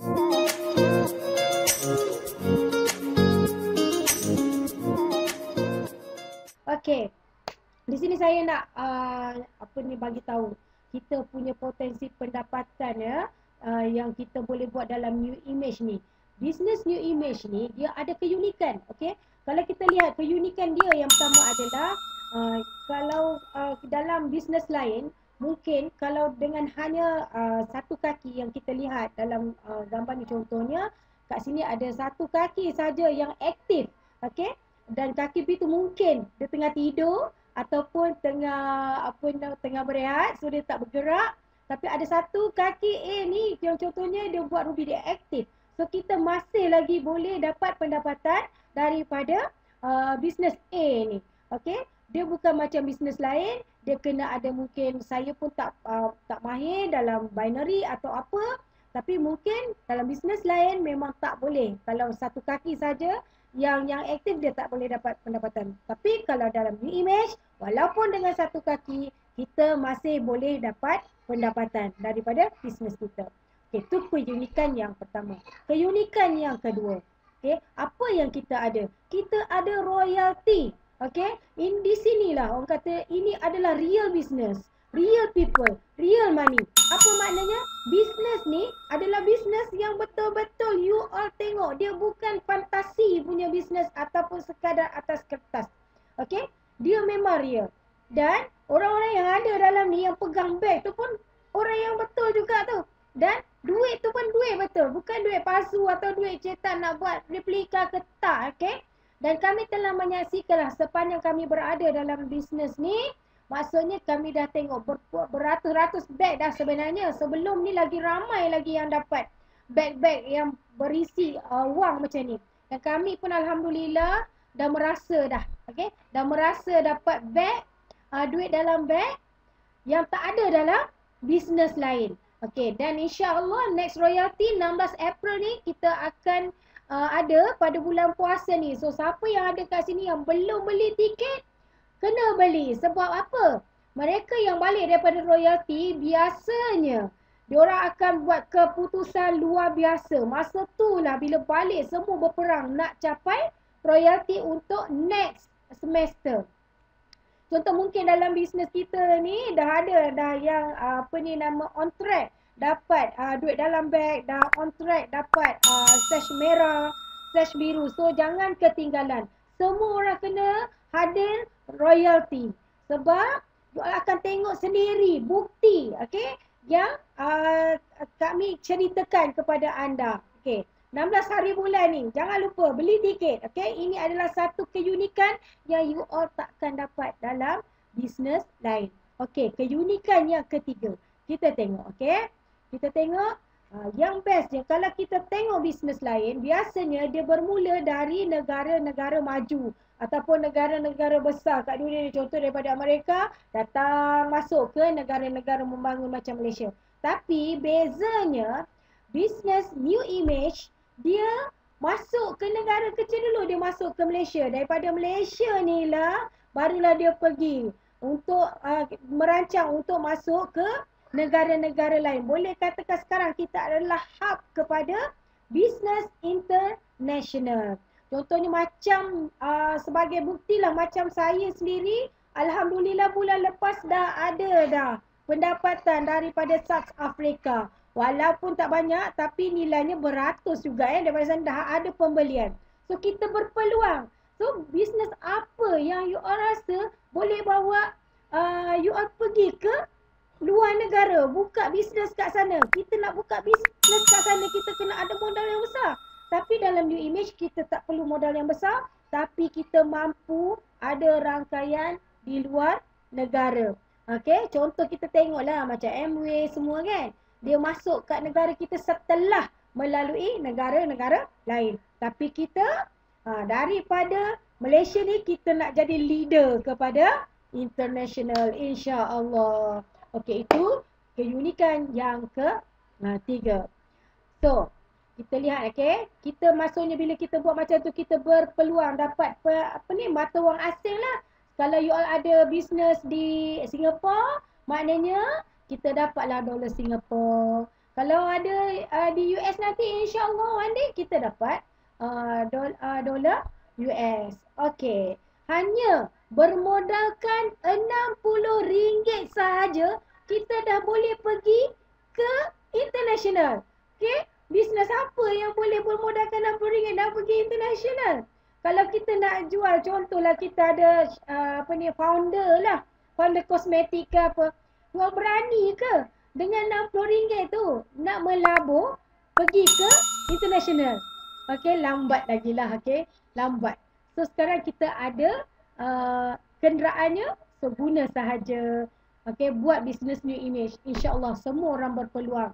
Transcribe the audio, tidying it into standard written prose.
Okey. Di sini saya nak bagi tahu kita punya potensi pendapatan ya, yang kita boleh buat dalam new image ni. Business new image ni dia ada keunikan, okey? Kalau kita lihat keunikan dia yang pertama adalah kalau dalam bisnes lain mungkin kalau dengan hanya satu kaki yang kita lihat dalam gambar ni, contohnya kat sini ada satu kaki saja yang aktif, okey? Dan kaki B tu mungkin dia tengah tidur ataupun tengah berehat, so dia tak bergerak. Tapi ada satu kaki A ni yang contohnya dia buat ruby, dia aktif. So kita masih lagi boleh dapat pendapatan daripada bisnes A ni. Okey, dia bukan macam bisnes lain, dia kena ada, mungkin saya pun tak mahir dalam binary atau apa, tapi mungkin dalam bisnes lain memang tak boleh. Kalau satu kaki saja yang aktif, dia tak boleh dapat pendapatan. Tapi kalau dalam new image, walaupun dengan satu kaki, kita masih boleh dapat pendapatan daripada bisnes kita. Okay, itu keunikan yang pertama. Keunikan yang kedua, okay, apa yang kita ada? Kita ada royalty. Okay, di sinilah orang kata ini adalah real business, real people, real money. Apa maknanya? Bisnes ni adalah bisnes yang betul-betul you all tengok. Dia bukan fantasi punya bisnes ataupun sekadar atas kertas. Okay, dia memang real. Dan orang-orang yang ada dalam ni yang pegang beg tu pun orang yang betul juga tu. Dan duit tu pun duit betul, bukan duit palsu atau duit cetak nak buat replika ke tak. Okay, dan kami telah menyaksikanlah sepanjang kami berada dalam bisnes ni. Maksudnya kami dah tengok beratus-ratus beg dah sebenarnya. Sebelum ni lagi ramai lagi yang dapat beg-beg yang berisi wang macam ni. Dan kami pun alhamdulillah dah merasa dah, okay? Dah merasa dapat beg, duit dalam beg yang tak ada dalam bisnes lain. Okay, dan insya-Allah next royalty 16 April ni kita akan ada pada bulan puasa ni. So siapa yang ada kat sini yang belum beli tiket, kena beli. Sebab apa? Mereka yang balik daripada royalty biasanya diorang akan buat keputusan luar biasa. Masa tu lah bila balik semua berperang nak capai royalty untuk next semester. Contoh mungkin dalam bisnes kita ni dah ada yang on track dapat duit dalam beg, dah on track dapat sash merah, sash biru. So jangan ketinggalan. Semua orang kena hadir royalty. Sebab you akan tengok sendiri bukti, okay, yang kami ceritakan kepada anda. Okay, 16 hari bulan ni, jangan lupa beli tiket. Okay, ini adalah satu keunikan yang you all takkan dapat dalam bisnes lain. Okay, keunikan yang ketiga. Kita tengok, okay. Kita tengok yang best je. Kalau kita tengok bisnes lain, biasanya dia bermula dari negara-negara maju ataupun negara-negara besar kat dunia ni. Contoh daripada Amerika datang masuk ke negara-negara membangun macam Malaysia. Tapi bezanya bisnes new image, dia masuk ke negara kecil dulu, dia masuk ke Malaysia. Daripada Malaysia ni lah barulah dia pergi untuk merancang untuk masuk ke negara-negara lain. Boleh katakan sekarang kita adalah hub kepada bisnes international. Contohnya macam sebagai bukti lah, macam saya sendiri alhamdulillah bulan lepas dah ada pendapatan daripada South Africa. Walaupun tak banyak tapi nilainya beratus juga daripada sana dah ada pembelian. So kita berpeluang. So bisnes apa yang you all rasa boleh bawa you all pergi ke luar negara, buka bisnes kat sana. Kita nak buka bisnes kat sana, kita kena ada modal yang besar. Tapi dalam new image kita tak perlu modal yang besar, tapi kita mampu ada rangkaian di luar negara. Okey, contoh kita tengoklah macam Amway semua kan. Dia masuk kat negara kita setelah melalui negara-negara lain. Tapi kita daripada Malaysia ni kita nak jadi leader kepada international, insya-Allah. Okey, itu keunikan yang ketiga. So, kita lihat, okey. Kita maksudnya bila kita buat macam tu, kita berpeluang dapat mata wang asing lah. Kalau you all ada bisnes di Singapura, maknanya kita dapatlah dolar Singapura. Kalau ada di US nanti insya-Allah one day kita dapat dolar US. Okey. Hanya bermodalkan RM60 sahaja kita dah boleh pergi ke international. Okey, bisnes apa yang boleh bermodalkan RM60 nak pergi international? Kalau kita nak jual, contohlah kita ada founder lah, founder kosmetik ke apa. Tuan berani ke dengan RM60 tu nak melabur pergi ke international? Okey, lambat lagi lah. Okey, lambat. So sekarang kita ada kenderaannya, so guna sahaja. Okey, buat business new image. InsyaAllah semua orang berpeluang.